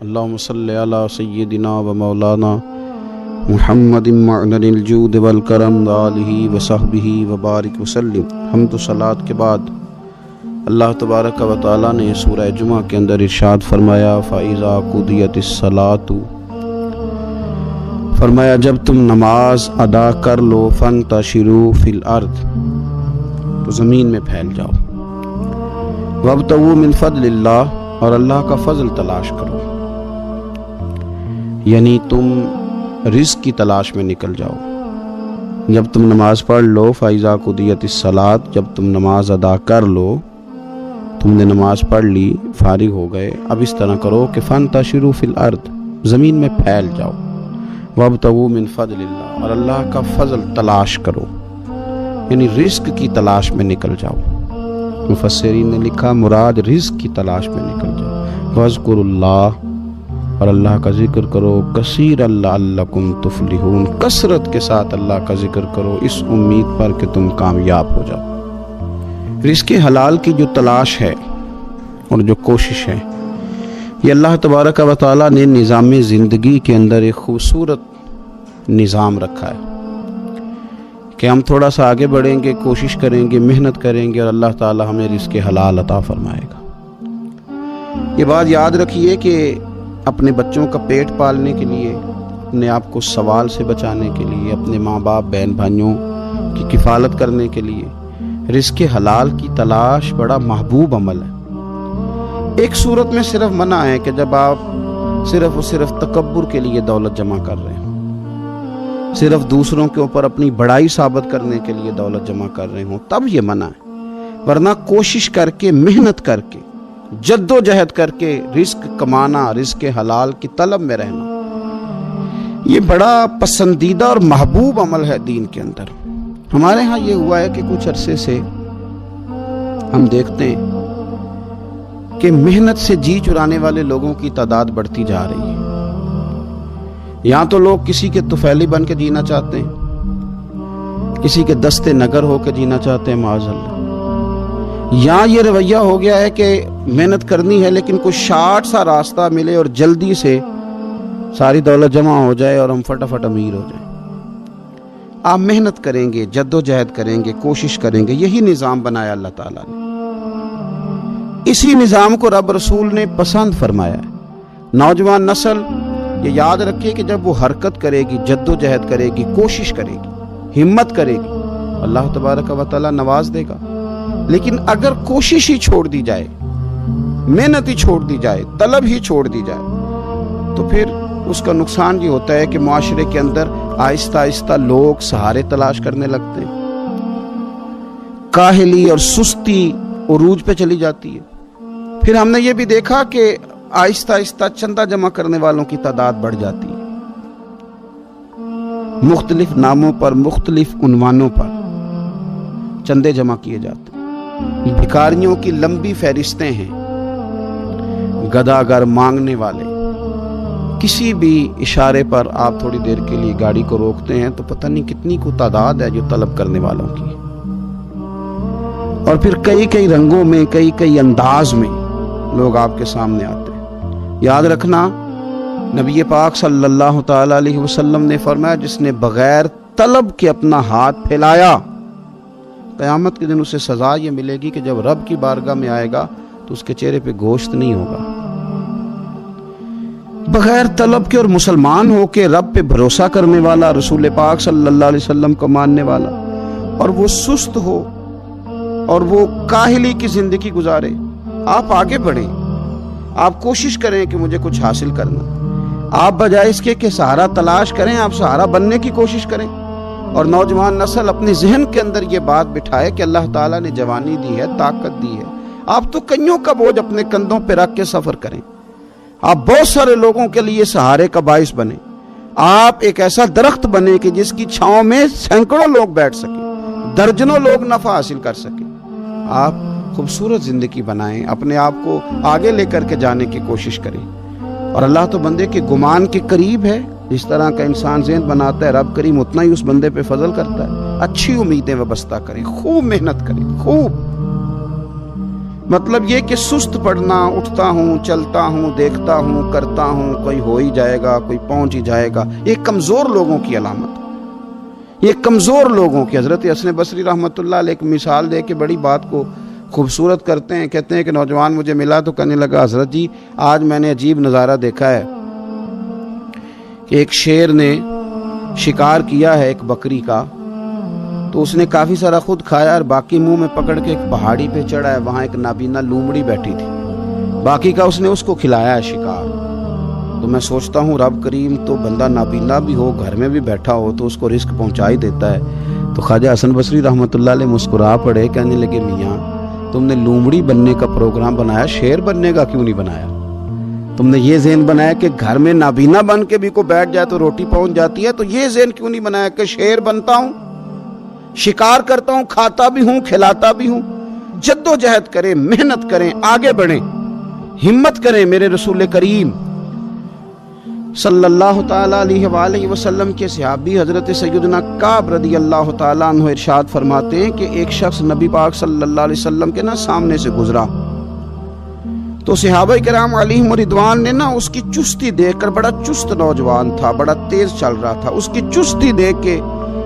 اللہم صلی علی سیدنا و مولانا محمد معدن الجود والکرم وآلہ وصحبہ وبارک وسلم۔ حمد و صلاۃ کے بعد اللہ تبارک و تعالیٰ نے سورہ جمعہ کے اندر ارشاد فرمایا فَإِذَا قُضِيَتِ الصَّلَاةُ، فرمایا جب تم نماز ادا کر لو فَانْتَشِرُوا فِي الْأَرْضِ، تو زمین میں پھیل جاؤ، وَابْتَغُوا مِنْ فَضْلِ اللَّهِ، اور اللہ کا فضل تلاش کرو، یعنی تم رزق کی تلاش میں نکل جاؤ۔ جب تم نماز پڑھ لو فَإِذَا قُضِيَتِ الصَّلَاةُ، جب تم نماز ادا کر لو، تم نے نماز پڑھ لی، فارغ ہو گئے، اب اس طرح کرو کہ فَانْتَشِرُوا فِي الْأَرْضِ، زمین میں پھیل جاؤ، وَابْتَغُوا مِنْ فَضْلِ اللَّهِ، اور اللہ کا فضل تلاش کرو، یعنی رزق کی تلاش میں نکل جاؤ۔ مفسرین نے لکھا مراد رزق کی تلاش میں نکل جاؤ۔ وَاذْكُرُوا اللَّهَ، اور اللہ کا ذکر کرو، کثیر لعلکم تفلحون، کثرت کے ساتھ اللہ کا ذکر کرو، اس امید پر کہ تم کامیاب ہو جاؤ۔ رزق حلال کی جو تلاش ہے اور جو کوشش ہے، یہ اللہ تبارک و تعالیٰ نے نظام زندگی کے اندر ایک خوبصورت نظام رکھا ہے کہ ہم تھوڑا سا آگے بڑھیں گے، کوشش کریں گے، محنت کریں گے، اور اللہ تعالیٰ ہمیں رزق حلال عطا فرمائے گا۔ یہ بات یاد رکھیے کہ اپنے بچوں کا پیٹ پالنے کے لیے، اپنے آپ کو سوال سے بچانے کے لیے، اپنے ماں باپ بہن بھائیوں کی کفالت کرنے کے لیے رزق حلال کی تلاش بڑا محبوب عمل ہے۔ ایک صورت میں صرف منع ہے کہ جب آپ صرف اور صرف تکبر کے لیے دولت جمع کر رہے ہوں، صرف دوسروں کے اوپر اپنی بڑائی ثابت کرنے کے لیے دولت جمع کر رہے ہوں، تب یہ منع ہے، ورنہ کوشش کر کے، محنت کر کے، جد و جہد کر کے رزق کمانا، رزق حلال کی طلب میں رہنا، یہ بڑا پسندیدہ اور محبوب عمل ہے دین کے اندر۔ ہمارے ہاں یہ ہوا ہے کہ کچھ عرصے سے ہم دیکھتے ہیں کہ محنت سے جی چرانے والے لوگوں کی تعداد بڑھتی جا رہی ہے۔ یہاں تو لوگ کسی کے طفیلی بن کے جینا چاہتے ہیں، کسی کے دستے نگر ہو کے جینا چاہتے ہیں، معاذ اللہ۔ یہاں یہ رویہ ہو گیا ہے کہ محنت کرنی ہے لیکن کوئی شارٹ سا راستہ ملے اور جلدی سے ساری دولت جمع ہو جائے اور ہم فٹافٹ امیر ہو جائیں۔ آپ محنت کریں گے، جد و جہد کریں گے، کوشش کریں گے، یہی نظام بنایا اللہ تعالیٰ نے۔ اسی نظام کو رب رسول نے پسند فرمایا ہے۔ نوجوان نسل یہ یاد رکھے کہ جب وہ حرکت کرے گی، جد و جہد کرے گی، کوشش کرے گی، ہمت کرے گی، اللہ تبارک و تعالیٰ نواز دے گا۔ لیکن اگر کوشش ہی چھوڑ دی جائے، محنت ہی چھوڑ دی جائے، طلب ہی چھوڑ دی جائے، تو پھر اس کا نقصان یہ ہوتا ہے کہ معاشرے کے اندر آہستہ آہستہ لوگ سہارے تلاش کرنے لگتے ہیں، کاہلی اور سستی عروج پہ چلی جاتی ہے۔ پھر ہم نے یہ بھی دیکھا کہ آہستہ آہستہ چندہ جمع کرنے والوں کی تعداد بڑھ جاتی ہے، مختلف ناموں پر، مختلف عنوانوں پر چندے جمع کیے جاتے ہیں۔ بھکاریوں کی لمبی فہرستیں ہیں، گداگر مانگنے والے، کسی بھی اشارے پر آپ تھوڑی دیر کے لیے گاڑی کو روکتے ہیں تو پتہ نہیں کتنی کو تعداد ہے جو طلب کرنے والوں کی، اور پھر کئی کئی رنگوں میں، کئی کئی انداز میں لوگ آپ کے سامنے آتے ہیں۔ یاد رکھنا نبی پاک صلی اللہ تعالی علیہ وسلم نے فرمایا جس نے بغیر طلب کے اپنا ہاتھ پھیلایا، قیامت کے دن اسے سزا یہ ملے گی کہ جب رب کی بارگاہ میں آئے گا تو اس کے چہرے پہ گوشت نہیں ہوگا۔ بغیر طلب کے اور مسلمان ہو کے رب پہ بھروسہ کرنے والا، رسول پاک صلی اللہ علیہ وسلم کو ماننے والا، اور وہ سست ہو اور وہ کاہلی کی زندگی گزارے، آپ آگے بڑھیں، آپ کوشش کریں کہ مجھے کچھ حاصل کرنا، آپ بجائے اس کے کہ سہارا تلاش کریں، آپ سہارا بننے کی کوشش کریں۔ اور نوجوان نسل اپنے ذہن کے اندر یہ بات بٹھائے کہ اللہ تعالیٰ نے جوانی دی ہے، طاقت دی ہے، آپ تو کئیوں کا بوجھ اپنے کندھوں پہ رکھ کے سفر کریں، آپ بہت سارے لوگوں کے لیے سہارے کا باعث بنیں، آپ ایک ایسا درخت بنیں کہ جس کی چھاؤں میں سینکڑوں لوگ بیٹھ سکیں، درجنوں لوگ نفع حاصل کر سکیں۔ آپ خوبصورت زندگی بنائیں، اپنے آپ کو آگے لے کر کے جانے کی کوشش کریں، اور اللہ تو بندے کے گمان کے قریب ہے۔ جس طرح کا انسان ذہن بناتا ہے رب کریم اتنا ہی اس بندے پہ فضل کرتا ہے۔ اچھی امیدیں وابستہ کریں، خوب محنت کریں، خوب مطلب یہ کہ سست پڑنا، اٹھتا ہوں، چلتا ہوں، دیکھتا ہوں، کرتا ہوں، کوئی ہو ہی جائے گا، کوئی پہنچ ہی جائے گا، یہ کمزور لوگوں کی علامت، یہ کمزور لوگوں کی۔ حضرت حسن بصری رحمۃ اللہ علیہ ایک مثال دے کے بڑی بات کو خوبصورت کرتے ہیں، کہتے ہیں کہ نوجوان مجھے ملا تو کہنے لگا حضرت جی آج میں نے عجیب نظارہ دیکھا ہے کہ ایک شیر نے شکار کیا ہے ایک بکری کا، تو اس نے کافی سارا خود کھایا اور باقی منہ میں پکڑ کے ایک پہاڑی پہ چڑھا ہے، وہاں ایک نابینا لومڑی بیٹھی تھی، باقی کا اس نے اس کو کھلایا ہے شکار۔ تو میں سوچتا ہوں رب کریم تو بندہ نابینا بھی ہو، گھر میں بھی بیٹھا ہو تو اس کو رزق پہنچا ہی دیتا ہے۔ تو خواجہ حسن بصری رحمۃ اللہ علیہ مسکرا پڑے، کہنے لگے میاں تم نے لومڑی بننے کا پروگرام بنایا، شیر بننے کا کیوں نہیں بنایا؟ تم نے یہ ذہن بنایا کہ گھر میں نابینا بن کے بھی کوئی بیٹھ جائے تو روٹی پہنچ جاتی ہے، تو یہ ذہن کیوں نہیں بنایا کہ شیر بنتا ہوں، شکار کرتا ہوں، کھاتا بھی ہوں، کھلاتا بھی ہوں؟ جد و جہد کریں، محنت کریں، آگے بڑھیں، ہمت کریں۔ میرے رسول کریم صلی اللہ تعالیٰ علیہ وآلہ وسلم کے صحابی حضرت سیدنا کعب رضی اللہ تعالیٰ عنہ ارشاد فرماتے ہیں کہ ایک شخص نبی پاک صلی اللہ علیہ وسلم کے سامنے سے گزرا، تو صحابہ کرام علیہم رضوان نے اس کی چستی دیکھ کر، بڑا چست نوجوان تھا، بڑا تیز چل رہا تھا، اس کی چستی دیکھ کے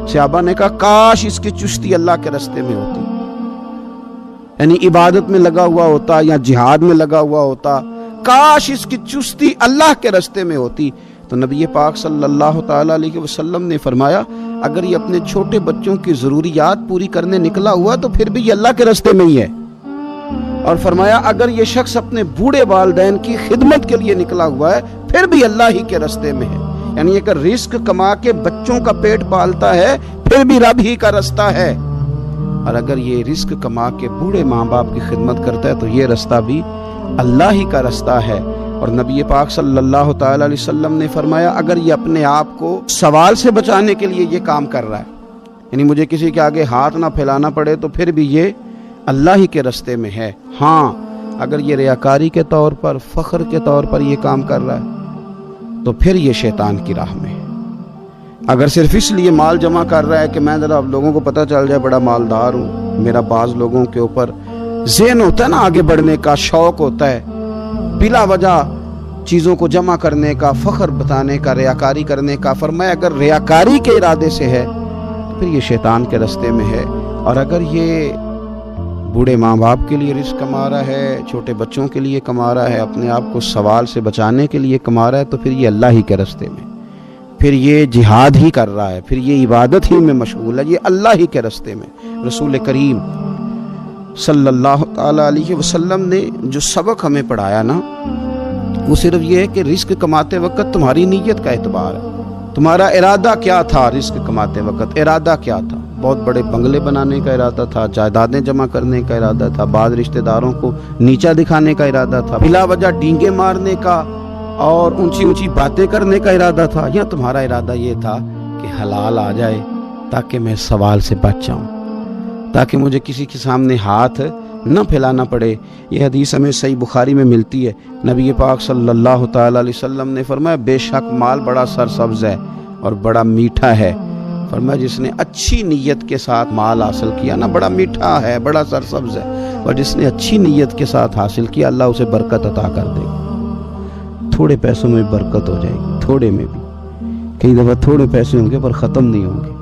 صحابہ نے کہا کاش اس کی چستی اللہ کے راستے میں ہوتی، یعنی عبادت میں لگا ہوا ہوتا یا جہاد میں لگا ہوا ہوتا، کاش اس کی چستی اللہ کے راستے میں ہوتی۔ تو نبی پاک صلی اللہ تعالیٰ علیہ وسلم نے فرمایا اگر یہ اپنے چھوٹے بچوں کی ضروریات پوری کرنے نکلا ہوا تو پھر بھی یہ اللہ کے راستے میں ہی ہے، اور فرمایا اگر یہ شخص اپنے بوڑھے والدین کی خدمت کے لیے نکلا ہوا ہے پھر بھی اللہ ہی کے راستے میں ہے، یعنی اگر رزق کما کے بچوں کا پیٹ پالتا ہے پھر بھی رب ہی کا راستہ ہے، اور اگر یہ رزق کما کے بوڑھے ماں باپ کی خدمت کرتا ہے تو یہ راستہ بھی اللہ ہی کا راستہ ہے۔ اور نبی پاک صلی اللہ تعالیٰ علیہ وسلم نے فرمایا اگر یہ اپنے آپ کو سوال سے بچانے کے لیے یہ کام کر رہا ہے، یعنی مجھے کسی کے آگے ہاتھ نہ پھیلانا پڑے، تو پھر بھی یہ اللہ ہی کے راستے میں ہے۔ ہاں اگر یہ ریاکاری کے طور پر، فخر کے طور پر یہ کام کر رہا ہے تو پھر یہ شیطان کی راہ میں ہے۔ اگر صرف اس لیے مال جمع کر رہا ہے کہ میں ذرا لوگوں کو پتہ چل جائے بڑا مالدار ہوں، میرا بعض لوگوں کے اوپر ذہن ہوتا ہے آگے بڑھنے کا، شوق ہوتا ہے بلا وجہ چیزوں کو جمع کرنے کا، فخر بتانے کا، ریاکاری کرنے کا، فرمایا اگر ریاکاری کے ارادے سے ہے تو پھر یہ شیطان کے راستے میں ہے، اور اگر یہ بوڑھے ماں باپ کے لیے رزق کما رہا ہے، چھوٹے بچوں کے لیے کما رہا ہے، اپنے آپ کو سوال سے بچانے کے لیے کما رہا ہے تو پھر یہ اللہ ہی کے راستے میں، پھر یہ جہاد ہی کر رہا ہے، پھر یہ عبادت ہی میں مشغول ہے، یہ اللہ ہی کے راستے میں۔ رسول کریم صلی اللہ تعالیٰ علیہ وسلم نے جو سبق ہمیں پڑھایا وہ صرف یہ ہے کہ رزق کماتے وقت تمہاری نیت کا اعتبار ہے، تمہارا ارادہ کیا تھا؟ رزق کماتے وقت ارادہ کیا تھا؟ بہت بڑے بنگلے بنانے کا ارادہ تھا، جائیدادیں جمع کرنے کا ارادہ تھا، بعض رشتہ داروں کو نیچا دکھانے کا ارادہ تھا، بلا وجہ ڈینگے مارنے کا اور اونچی اونچی باتیں کرنے کا ارادہ تھا، یا تمہارا ارادہ یہ تھا کہ حلال آ جائے تاکہ میں سوال سے بچ جاؤں، تاکہ مجھے کسی کے سامنے ہاتھ نہ پھیلانا پڑے؟ یہ حدیث ہمیں صحیح بخاری میں ملتی ہے، نبی پاک صلی اللہ تعالیٰ علیہ وسلم نے فرمایا بے شک مال بڑا سرسبز ہے اور بڑا میٹھا ہے، فرمایا جس نے اچھی نیت کے ساتھ مال حاصل کیا بڑا میٹھا ہے، بڑا سرسبز ہے، اور جس نے اچھی نیت کے ساتھ حاصل کیا اللہ اسے برکت عطا کر دے گا۔ تھوڑے پیسوں میں برکت ہو جائے گی، تھوڑے میں بھی، کئی دفعہ تھوڑے پیسے ہوں گے پر ختم نہیں ہوں گے،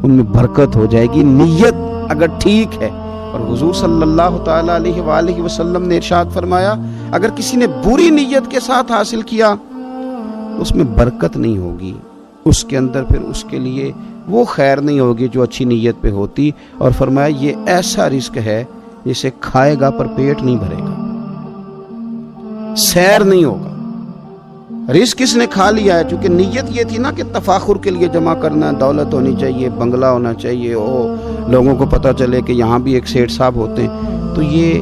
ان میں برکت ہو جائے گی نیت اگر ٹھیک ہے۔ اور حضور صلی اللہ تعالیٰ علیہ وآلہ وسلم نے ارشاد فرمایا اگر کسی نے بری نیت کے ساتھ حاصل کیا اس میں برکت نہیں ہوگی، اس کے اندر پھر اس کے لیے وہ خیر نہیں ہوگی جو اچھی نیت پہ ہوتی، اور فرمایا یہ ایسا رزق ہے جسے کھائے گا پر پیٹ نہیں بھرے گا، سیر نہیں ہوگا۔ رزق کس نے کھا لیا ہے؟ چونکہ نیت یہ تھی کہ تفاخر کے لیے جمع کرنا، دولت ہونی چاہیے، بنگلہ ہونا چاہیے، لوگوں کو پتہ چلے کہ یہاں بھی ایک سیٹ صاحب ہوتے ہیں، تو یہ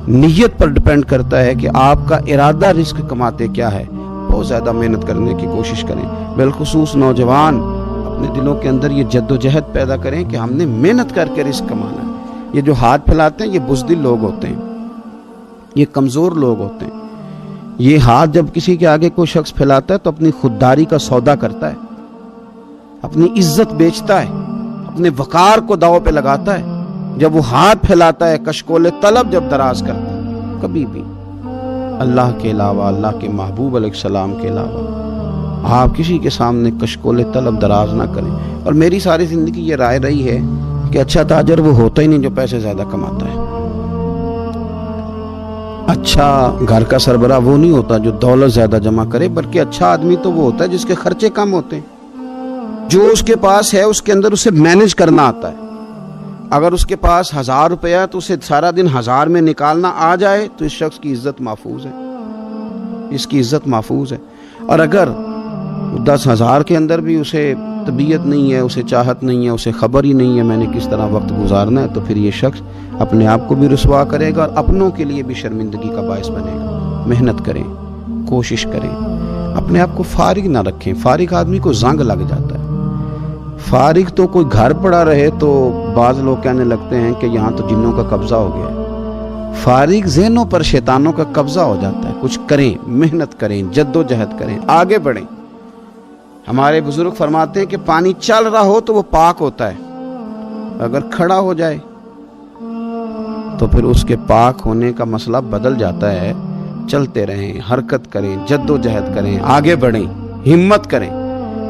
نیت پر ڈیپینڈ کرتا ہے کہ آپ کا ارادہ رزق کماتے کیا ہے۔ بہت زیادہ محنت کرنے کی کوشش کریں، بالخصوص نوجوان اپنے دلوں کے اندر یہ جد و جہد پیدا کریں کہ ہم نے محنت کر کے رزق کمانا ہے۔ یہ جو ہاتھ پھیلاتے ہیں یہ بزدل لوگ ہوتے ہیں، یہ کمزور لوگ ہوتے ہیں۔ یہ ہاتھ جب کسی کے آگے کوئی شخص پھیلاتا ہے تو اپنی خودداری کا سودا کرتا ہے، اپنی عزت بیچتا ہے، اپنے وقار کو داؤ پہ لگاتا ہے۔ جب وہ ہاتھ پھیلاتا ہے کشکول طلب جب دراز کرتا ہے کبھی بھی اللہ کے علاوہ، اللہ کے محبوب علیہ السلام کے علاوہ آپ کسی کے سامنے کشکول طلب دراز نہ کریں۔ اور میری ساری زندگی یہ رائے رہی ہے کہ اچھا تاجر وہ ہوتا ہی نہیں جو پیسے زیادہ کماتا ہے، اچھا گھر کا سربراہ وہ نہیں ہوتا جو دولت زیادہ جمع کرے، بلکہ اچھا آدمی تو وہ ہوتا ہے جس کے خرچے کم ہوتے ہیں، جو اس کے پاس ہے اس کے اندر اسے مینج کرنا آتا ہے۔ اگر اس کے پاس 1000 روپیہ ہے تو اسے سارا دن 1000 میں نکالنا آ جائے تو اس شخص کی عزت محفوظ ہے، اس کی عزت محفوظ ہے۔ اور اگر 10,000 کے اندر بھی اسے طبیعت نہیں ہے، اسے چاہت نہیں ہے، اسے خبر ہی نہیں ہے میں نے کس طرح وقت گزارنا ہے، تو پھر یہ شخص اپنے آپ کو بھی رسوا کرے گا اور اپنوں کے لیے بھی شرمندگی کا باعث بنے گا۔ محنت کریں، کوشش کریں، اپنے آپ کو فارغ نہ رکھیں۔ فارغ آدمی کو زنگ لگ جاتا ہے۔ فارغ تو کوئی گھر پڑا رہے تو بعض لوگ کہنے لگتے ہیں کہ یہاں تو جنوں کا قبضہ ہو گیا ہے۔ فارغ ذہنوں پر شیطانوں کا قبضہ ہو جاتا ہے۔ کچھ کریں، محنت کریں، جد و جہد کریں، آگے بڑھیں۔ ہمارے بزرگ فرماتے ہیں کہ پانی چل رہا ہو تو وہ پاک ہوتا ہے، اگر کھڑا ہو جائے تو پھر اس کے پاک ہونے کا مسئلہ بدل جاتا ہے۔ چلتے رہیں، حرکت کریں، جد و جہد کریں، آگے بڑھیں، ہمت کریں۔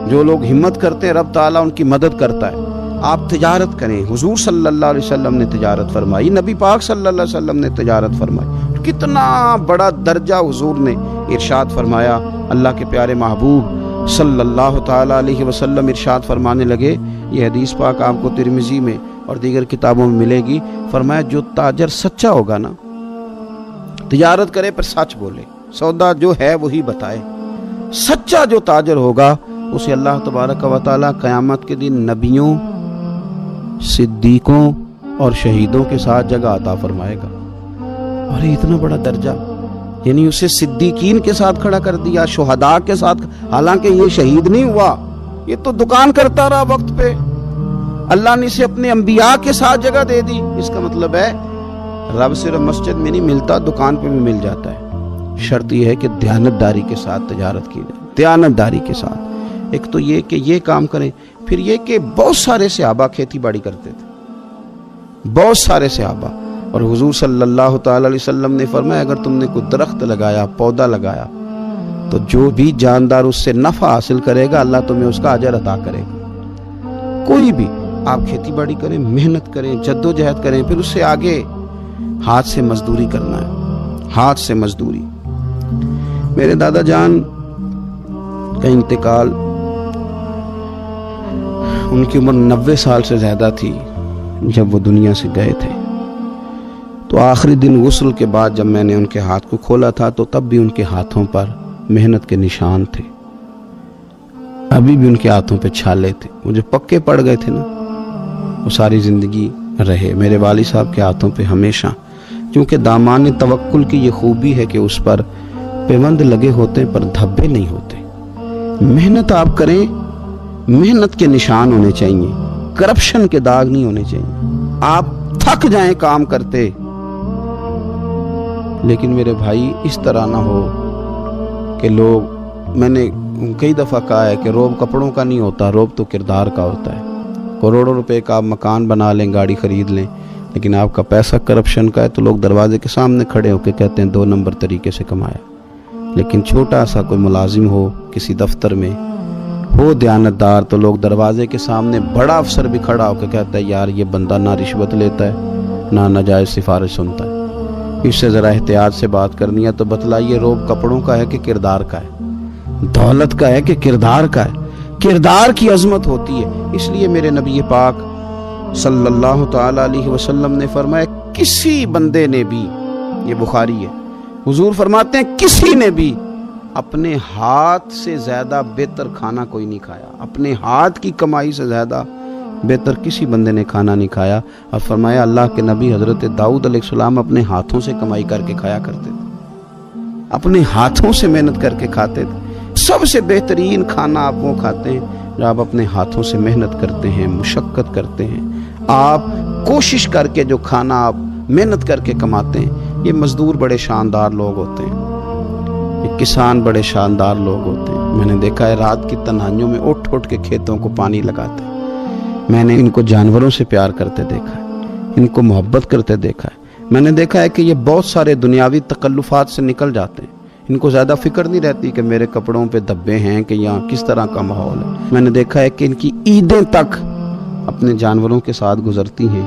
جو لوگ ہمت کرتے ہیں رب تعالیٰ ان کی مدد کرتا ہے۔ آپ تجارت کریں، حضور صلی اللہ علیہ وسلم نے تجارت فرمائی، نبی پاک صلی اللہ علیہ وسلم نے تجارت فرمائی۔ کتنا بڑا درجہ حضور نے ارشاد فرمایا۔ اللہ کے پیارے محبوب صلی اللہ تعالیٰ علیہ وسلم ارشاد فرمانے لگے، یہ حدیث پاک آپ کو ترمذی میں اور دیگر کتابوں میں ملے گی، فرمایا جو تاجر سچا ہوگا نا، تجارت کرے پر سچ بولے، سودا جو ہے وہی بتائے، سچا جو تاجر ہوگا اسے اللہ تبارک و تعالیٰ قیامت کے دن نبیوں، صدیقوں اور شہیدوں کے ساتھ جگہ عطا فرمائے گا۔ اور یہ اتنا بڑا درجہ، یعنی اسے صدیقین کے ساتھ کھڑا کر دیا، شہداء کے ساتھ، حالانکہ یہ شہید نہیں ہوا، یہ تو دکان کرتا رہا وقت پہ، اللہ نے اسے اپنے انبیاء کے ساتھ جگہ دے دی۔ اس کا مطلب ہے رب صرف مسجد میں نہیں ملتا، دکان پہ بھی مل جاتا ہے۔ شرط یہ ہے کہ دیانتداری کے ساتھ تجارت کی جائے، دیانتداری کے ساتھ۔ ایک تو یہ کہ یہ کام کریں، پھر یہ کہ بہت سارے صحابہ کھیتی باڑی کرتے تھے، بہت سارے صحابہ، اور حضور صلی اللہ تعالی علیہ وسلم نے فرمایا اگر تم نے کوئی درخت لگایا، پودا لگایا، تو جو بھی جاندار اس سے نفع حاصل کرے گا اللہ تمہیں اس کا اجر عطا کرے گا۔ کوئی بھی آپ کھیتی باڑی کریں، محنت کریں، جد و جہد کریں، پھر اس سے آگے ہاتھ سے مزدوری کرنا ہے، ہاتھ سے مزدوری۔ میرے دادا جان کا انتقال، ان کی عمر 90 سال سے زیادہ تھی جب وہ دنیا سے گئے تھے۔ تو آخری دن غسل کے بعد جب میں نے ان کے ہاتھ کو کھولا تھا تو تب بھی ان کے ہاتھوں پر محنت کے نشان تھے، ابھی بھی ان کے ہاتھوں پہ چھالے تھے، وہ جو پکے پڑ گئے تھے نا وہ ساری زندگی رہے میرے والد صاحب کے ہاتھوں پہ ہمیشہ۔ کیونکہ دامان توکل کی یہ خوبی ہے کہ اس پر پیوند لگے ہوتے پر دھبے نہیں ہوتے۔ محنت آپ کریں، محنت کے نشان ہونے چاہیے، کرپشن کے داغ نہیں ہونے چاہیے۔ آپ تھک جائیں کام کرتے، لیکن میرے بھائی اس طرح نہ ہو کہ لوگ، میں نے کئی دفعہ کہا ہے کہ روب کپڑوں کا نہیں ہوتا، روب تو کردار کا ہوتا ہے۔ کروڑوں روپے کا آپ مکان بنا لیں، گاڑی خرید لیں، لیکن آپ کا پیسہ کرپشن کا ہے تو لوگ دروازے کے سامنے کھڑے ہو کے کہتے ہیں 2 نمبر طریقے سے کمایا۔ لیکن چھوٹا سا کوئی ملازم ہو کسی دفتر میں، ہو دیانتدار، تو لوگ دروازے کے سامنے بڑا افسر بھی کھڑا ہو کے کہتا ہے یار یہ بندہ نہ رشوت لیتا ہے نہ ناجائز سفارش سنتا ہے، اس سے ذرا احتیاط سے بات کرنی ہے۔ تو بتلائیے روب کپڑوں کا ہے کہ کردار کا ہے، دولت کا ہے کہ کردار کا ہے؟ کردار کی عظمت ہوتی ہے۔ اس لیے میرے نبی پاک صلی اللہ تعالی علیہ وسلم نے فرمایا کسی بندے نے بھی، یہ بخاری ہے، حضور فرماتے ہیں کسی نے بھی اپنے ہاتھ سے زیادہ بہتر کھانا کوئی نہیں کھایا، اپنے ہاتھ کی کمائی سے زیادہ بہتر کسی بندے نے کھانا نہیں کھایا۔ اور فرمایا اللہ کے نبی حضرت داؤد علیہ السلام اپنے ہاتھوں سے کمائی کر کے کھایا کرتے تھے، اپنے ہاتھوں سے محنت کر کے کھاتے تھے۔ سب سے بہترین کھانا آپ وہ کھاتے ہیں جو آپ اپنے ہاتھوں سے محنت کرتے ہیں، مشقت کرتے ہیں، آپ کوشش کر کے جو کھانا آپ محنت کر کے کماتے ہیں۔ یہ مزدور بڑے شاندار لوگ ہوتے ہیں، یہ کسان بڑے شاندار لوگ ہوتے ہیں۔ میں نے دیکھا ہے رات کی تنہائیوں میں اٹھ کے کھیتوں کو پانی لگاتے ہیں۔ میں نے ان کو جانوروں سے پیار کرتے دیکھا ہے، ان کو محبت کرتے دیکھا ہے۔ میں نے دیکھا ہے کہ یہ بہت سارے دنیاوی تکلفات سے نکل جاتے ہیں، ان کو زیادہ فکر نہیں رہتی کہ میرے کپڑوں پہ دھبے ہیں کہ یہاں کس طرح کا ماحول ہے۔ میں نے دیکھا ہے کہ ان کی عیدیں تک اپنے جانوروں کے ساتھ گزرتی ہیں،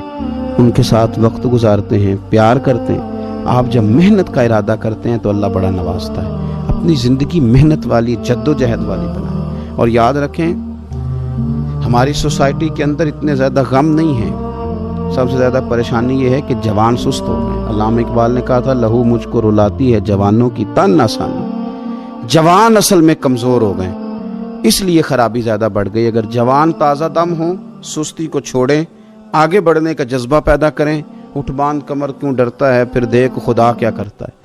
ان کے ساتھ وقت گزارتے ہیں، پیار کرتے ہیں۔ آپ جب محنت کا ارادہ کرتے ہیں تو اللہ بڑا نوازتا ہے۔ اپنی زندگی محنت والی، جد و جہد والی بنائیں، اور یاد رکھیں ہماری سوسائٹی کے اندر اتنے زیادہ غم نہیں ہیں، سب سے زیادہ پریشانی یہ ہے کہ جوان سست ہو گئے۔ علامہ اقبال نے کہا تھا لہو مجھ کو رلاتی ہے جوانوں کی تن آسانی۔ جوان اصل میں کمزور ہو گئے، اس لیے خرابی زیادہ بڑھ گئی۔ اگر جوان تازہ دم ہوں، سستی کو چھوڑیں، آگے بڑھنے کا جذبہ پیدا کریں۔ اٹھ باندھ کمر کیوں ڈرتا ہے، پھر دیکھ خدا کیا کرتا ہے۔